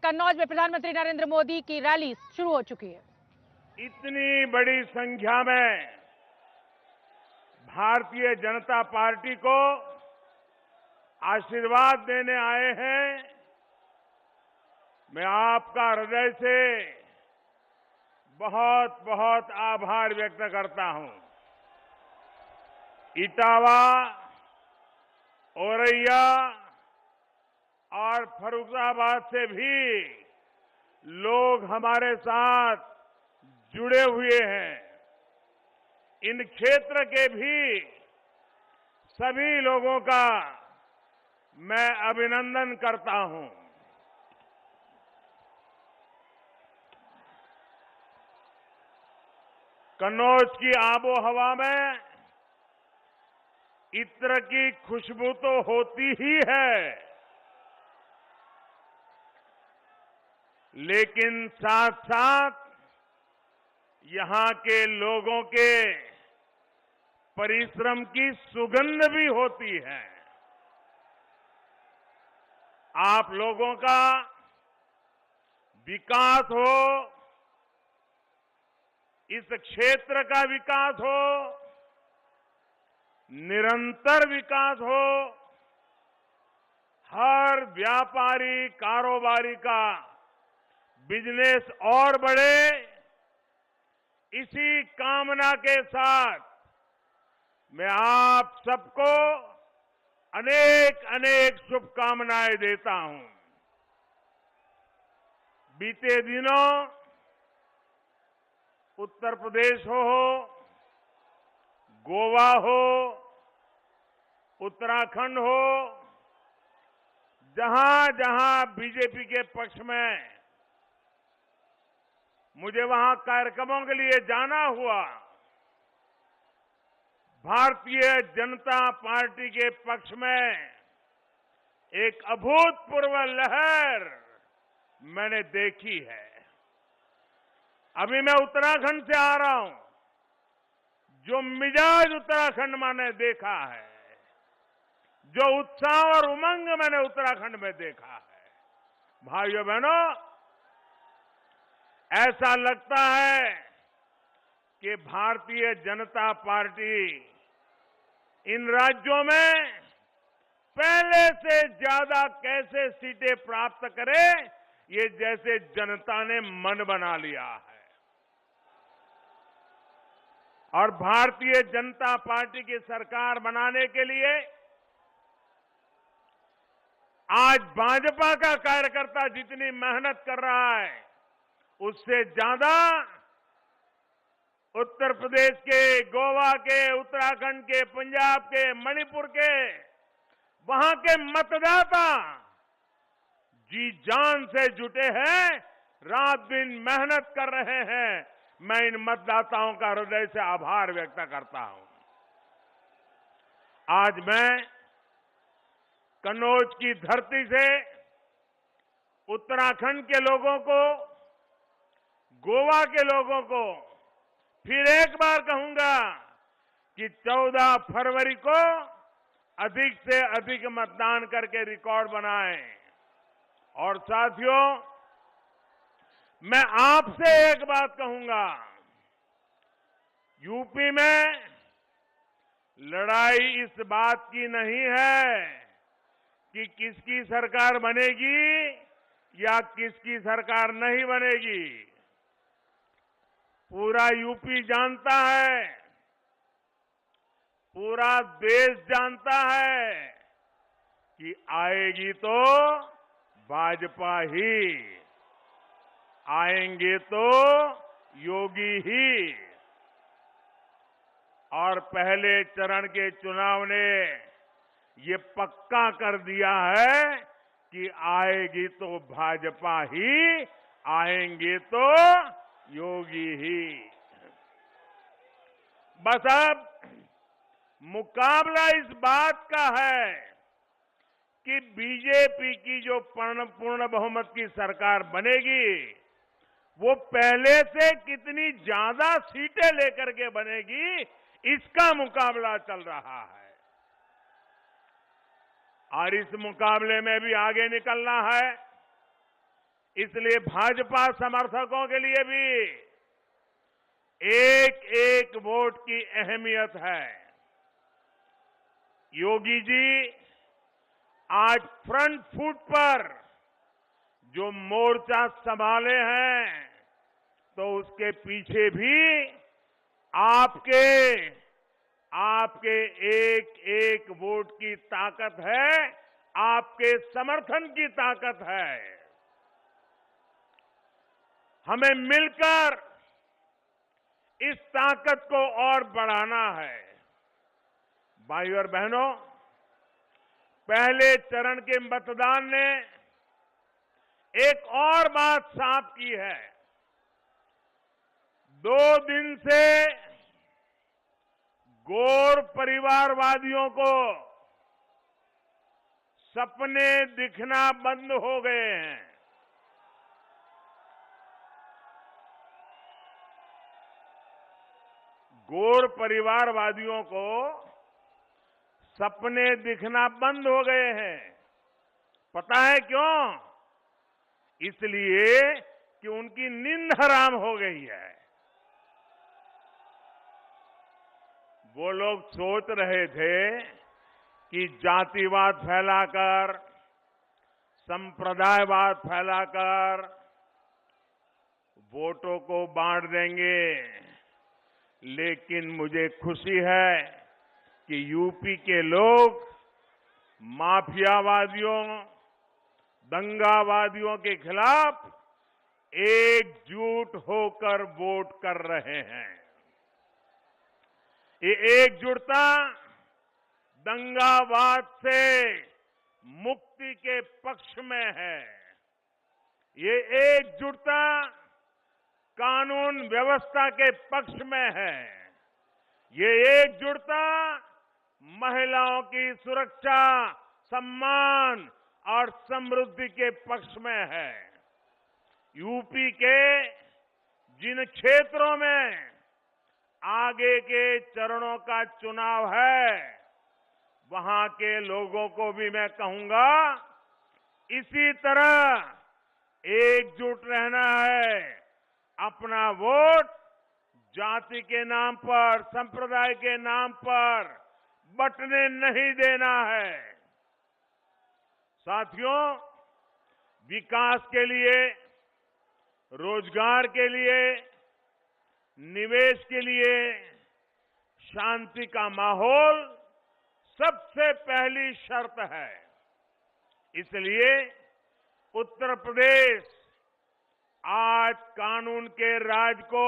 कन्नौज में प्रधानमंत्री नरेंद्र मोदी की रैली शुरू हो चुकी है। इतनी बड़ी संख्या में भारतीय जनता पार्टी को आशीर्वाद देने आए हैं। मैं आपका हृदय से बहुत बहुत आभार व्यक्त करता हूं। इटावा, औरैया और फर्रुखाबाद से भी लोग हमारे साथ जुड़े हुए हैं। इन क्षेत्र के भी सभी लोगों का मैं अभिनंदन करता हूं। कन्नौज की आबोहवा में इत्र की खुशबू तो होती ही है, लेकिन साथ साथ यहां के लोगों के परिश्रम की सुगंध भी होती है। आप लोगों का विकास हो, इस क्षेत्र का विकास हो, निरंतर विकास हो, हर व्यापारी कारोबारी का बिजनेस और बढ़े, इसी कामना के साथ मैं आप सबको अनेक अनेक शुभकामनाएं देता हूं। बीते दिनों उत्तर प्रदेश हो, गोवा हो, उत्तराखंड हो, जहां जहां बीजेपी के पक्ष में मुझे वहां कार्यक्रमों के लिए जाना हुआ, भारतीय जनता पार्टी के पक्ष में एक अभूतपूर्व लहर मैंने देखी है। अभी मैं उत्तराखंड से आ रहा हूं। जो मिजाज उत्तराखंड मैंने देखा है, जो उत्साह और उमंग मैंने उत्तराखंड में देखा है, भाइयों बहनों, ऐसा लगता है कि भारतीय जनता पार्टी इन राज्यों में पहले से ज्यादा कैसे सीटें प्राप्त करे, ये जैसे जनता ने मन बना लिया है। और भारतीय जनता पार्टी की सरकार बनाने के लिए आज भाजपा का कार्यकर्ता जितनी मेहनत कर रहा है, उससे ज्यादा उत्तर प्रदेश के, गोवा के, उत्तराखंड के, पंजाब के, मणिपुर के, वहां के मतदाता जी जान से जुटे हैं, रात दिन मेहनत कर रहे हैं। मैं इन मतदाताओं का हृदय से आभार व्यक्त करता हूं। आज मैं कन्नौज की धरती से उत्तराखंड के लोगों को, गोवा के लोगों को फिर एक बार कहूंगा कि 14 फरवरी को अधिक से अधिक मतदान करके रिकॉर्ड बनाएं। और साथियों, मैं आपसे एक बात कहूंगा, यूपी में लड़ाई इस बात की नहीं है कि किसकी सरकार बनेगी या किसकी सरकार नहीं बनेगी। पूरा यूपी जानता है, पूरा देश जानता है कि आएगी तो भाजपा ही, आएंगे तो योगी ही। और पहले चरण के चुनाव ने ये पक्का कर दिया है कि आएगी तो भाजपा ही, आएंगे तो योगी ही। बस अब मुकाबला इस बात का है कि बीजेपी की जो पूर्ण बहुमत की सरकार बनेगी, वो पहले से कितनी ज्यादा सीटें लेकर के बनेगी, इसका मुकाबला चल रहा है। और इस मुकाबले में भी आगे निकलना है। इसलिए भाजपा समर्थकों के लिए भी एक एक वोट की अहमियत है। योगी जी आज फ्रंट फुट पर जो मोर्चा संभाले हैं, तो उसके पीछे भी आपके एक एक वोट की ताकत है, आपके समर्थन की ताकत है। हमें मिलकर इस ताकत को और बढ़ाना है। भाइयों और बहनों, पहले चरण के मतदान ने एक और बात साफ की है। 2 दिन से गौर परिवारवादियों को सपने दिखना बंद हो गए हैं। गौर परिवारवादियों को सपने दिखना बंद हो गए हैं। पता है क्यों? इसलिए कि उनकी नींद हराम हो गई है। वो लोग सोच रहे थे कि जातिवाद फैलाकर, संप्रदायवाद फैलाकर वोटों को बांट देंगे, लेकिन मुझे खुशी है कि यूपी के लोग माफियावादियों, दंगावादियों के खिलाफ एकजुट होकर वोट कर रहे हैं। ये एकजुटता दंगावाद से मुक्ति के पक्ष में है। ये एकजुटता कानून व्यवस्था के पक्ष में है। ये एकजुटता महिलाओं की सुरक्षा, सम्मान और समृद्धि के पक्ष में है। यूपी के जिन क्षेत्रों में आगे के चरणों का चुनाव है, वहां के लोगों को भी मैं कहूंगा, इसी तरह एकजुट रहना है। अपना वोट जाति के नाम पर, संप्रदाय के नाम पर बंटने नहीं देना है। साथियों, विकास के लिए, रोजगार के लिए, निवेश के लिए शांति का माहौल सबसे पहली शर्त है। इसलिए उत्तर प्रदेश आज कानून के राज को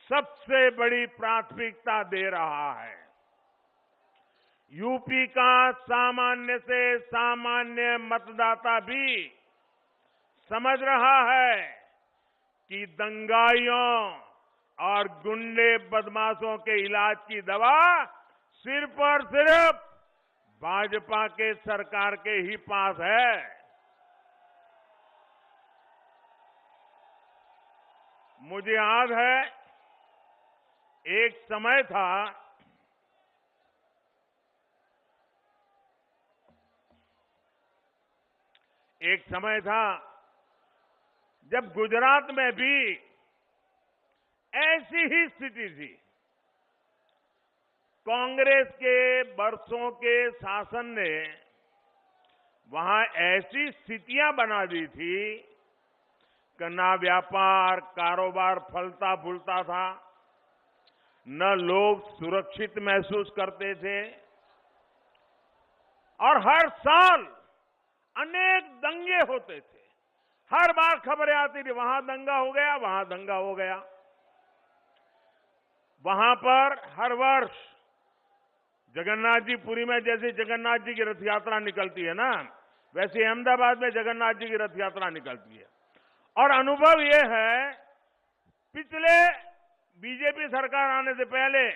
सबसे बड़ी प्राथमिकता दे रहा है। यूपी का सामान्य से सामान्य मतदाता भी समझ रहा है कि दंगाइयों और गुंडे बदमाशों के इलाज की दवा सिर्फ और सिर्फ भाजपा के सरकार के ही पास है। मुझे याद है, एक समय था जब गुजरात में भी ऐसी ही स्थिति थी। कांग्रेस के वर्षों के शासन ने वहां ऐसी स्थितियां बना दी थी कि न व्यापार कारोबार फलता फूलता था, न लोग सुरक्षित महसूस करते थे, और हर साल अनेक दंगे होते थे। हर बार खबरें आती थी, वहां दंगा हो गया, वहां दंगा हो गया। वहां पर हर वर्ष जगन्नाथ जी पुरी में जैसे जगन्नाथ जी की रथ यात्रा निकलती है ना, वैसे अहमदाबाद में जगन्नाथ जी की रथ यात्रा निकलती है। और अनुभव यह है, पिछले बीजेपी सरकार आने से पहले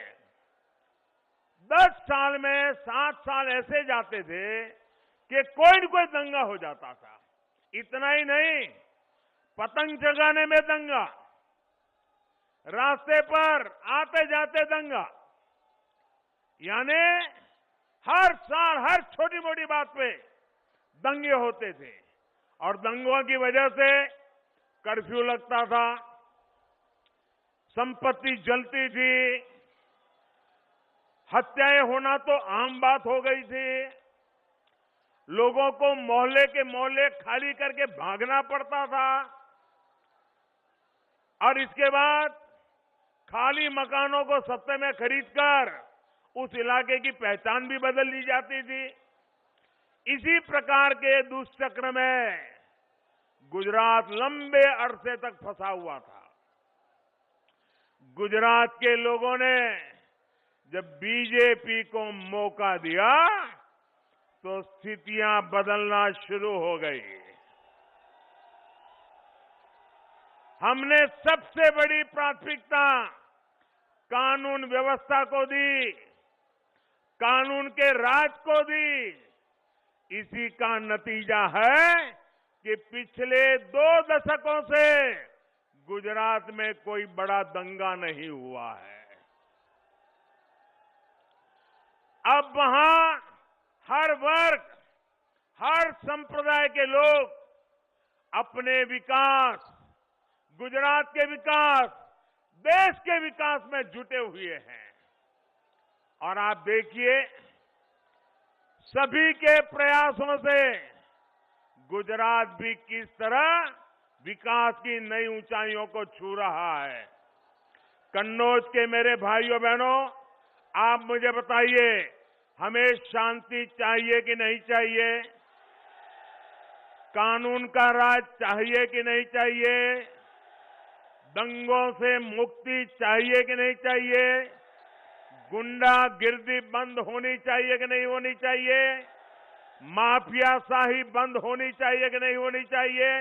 10 साल में 7 साल ऐसे जाते थे कि कोई न कोई दंगा हो जाता था। इतना ही नहीं, पतंग जगाने में दंगा, रास्ते पर आते जाते दंगा, यानी हर साल हर छोटी मोटी बात पे दंगे होते थे। और दंगों की वजह से कर्फ्यू लगता था, संपत्ति जलती थी, हत्याएं होना तो आम बात हो गई थी, लोगों को मोहल्ले के मोहल्ले खाली करके भागना पड़ता था और इसके बाद खाली मकानों को सस्ते में खरीदकर उस इलाके की पहचान भी बदल ली जाती थी। इसी प्रकार के दुष्चक्र में गुजरात लंबे अरसे तक फंसा हुआ था। गुजरात के लोगों ने जब बीजेपी को मौका दिया तो स्थितियां बदलना शुरू हो गई। हमने सबसे बड़ी प्राथमिकता कानून व्यवस्था को दी, कानून के राज को दी। इसी का नतीजा है कि पिछले 2 दशकों से गुजरात में कोई बड़ा दंगा नहीं हुआ है। अब वहां हर वर्ग, हर संप्रदाय के लोग अपने विकास, गुजरात के विकास, देश के विकास में जुटे हुए हैं। और आप देखिए, सभी के प्रयासों से गुजरात भी किस तरह विकास की नई ऊंचाइयों को छू रहा है। कन्नौज के मेरे भाइयों बहनों, आप मुझे बताइए, हमें शांति चाहिए कि नहीं चाहिए? कानून का राज चाहिए कि नहीं चाहिए? दंगों से मुक्ति चाहिए कि नहीं चाहिए? गुंडागिर्दी बंद होनी चाहिए कि नहीं होनी चाहिए? माफियाशाही बंद होनी चाहिए कि नहीं होनी चाहिए?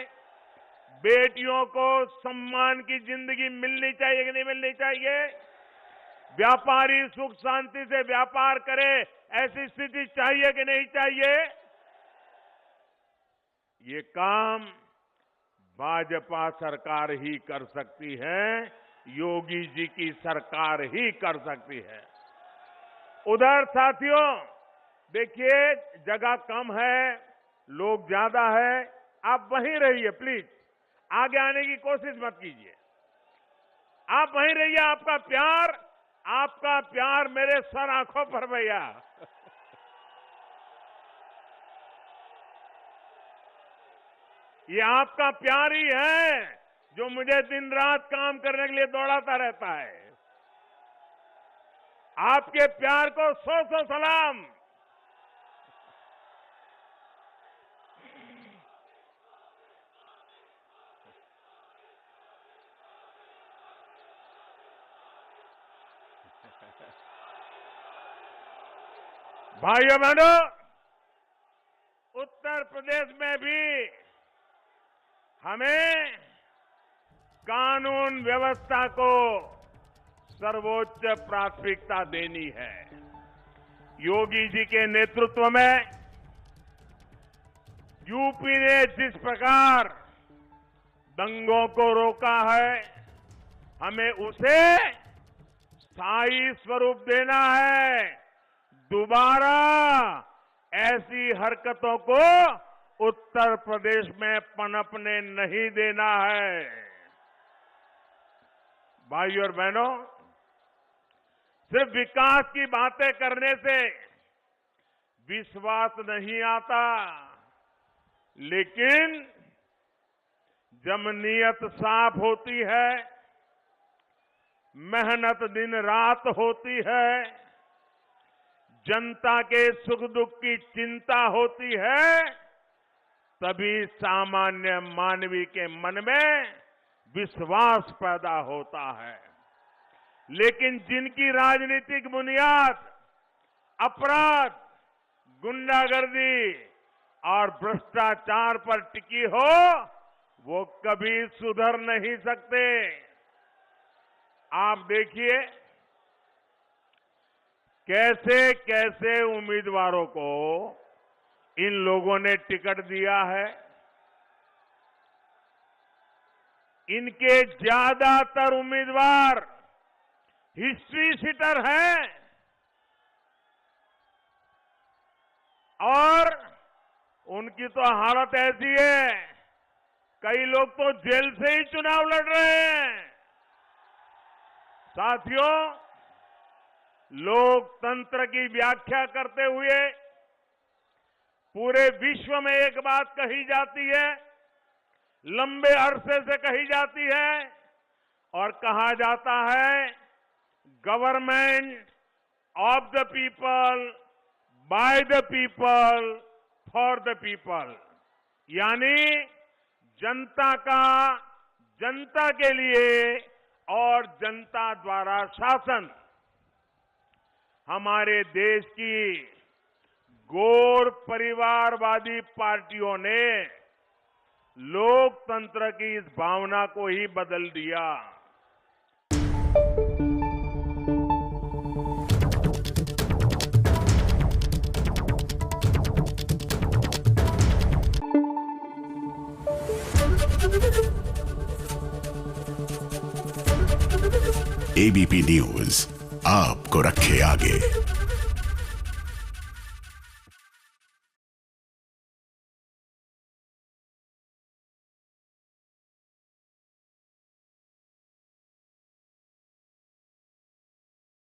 बेटियों को सम्मान की जिंदगी मिलनी चाहिए कि नहीं मिलनी चाहिए? व्यापारी सुख शांति से व्यापार करे, ऐसी स्थिति चाहिए कि नहीं चाहिए? ये काम भाजपा सरकार ही कर सकती है, योगी जी की सरकार ही कर सकती है। उधर साथियों, देखिए, जगह कम है, लोग ज्यादा है, आप वहीं रहिए प्लीज, आगे आने की कोशिश मत कीजिए। आप वहीं रहिए, आपका प्यार मेरे सर आंखों पर भैया। ये आपका प्यार ही है जो मुझे दिन रात काम करने के लिए दौड़ाता रहता है। आपके प्यार को 100 सलाम। भाइयों बहनों, उत्तर प्रदेश में भी हमें कानून व्यवस्था को सर्वोच्च प्राथमिकता देनी है। योगी जी के नेतृत्व में यूपी ने जिस प्रकार दंगों को रोका है, हमें उसे स्थायी स्वरूप देना है। दोबारा ऐसी हरकतों को उत्तर प्रदेश में पनपने नहीं देना है। भाइयों और बहनों, सिर्फ विकास की बातें करने से विश्वास नहीं आता, लेकिन जब नीयत साफ होती है, मेहनत दिन रात होती है, जनता के सुख दुख की चिंता होती है, तभी सामान्य मानवी के मन में विश्वास पैदा होता है। लेकिन जिनकी राजनीतिक बुनियाद अपराध, गुंडागर्दी और भ्रष्टाचार पर टिकी हो, वो कभी सुधर नहीं सकते। आप देखिए, कैसे कैसे उम्मीदवारों को इन लोगों ने टिकट दिया है। इनके ज्यादातर उम्मीदवार हिस्ट्री सीटर हैं और उनकी तो हालत ऐसी है कई लोग तो जेल से ही चुनाव लड़ रहे हैं। साथियों, लोकतंत्र की व्याख्या करते हुए पूरे विश्व में एक बात कही जाती है, लंबे अरसे से कही जाती है और कहा जाता है, government of the people, by the people, for the people. यानी जनता का जनता के लिए और जनता द्वारा शासन। हमारे देश की गैर परिवारवादी पार्टियों ने लोकतंत्र की इस भावना को ही बदल दिया। एबीपी न्यूज आपको रखे आगे।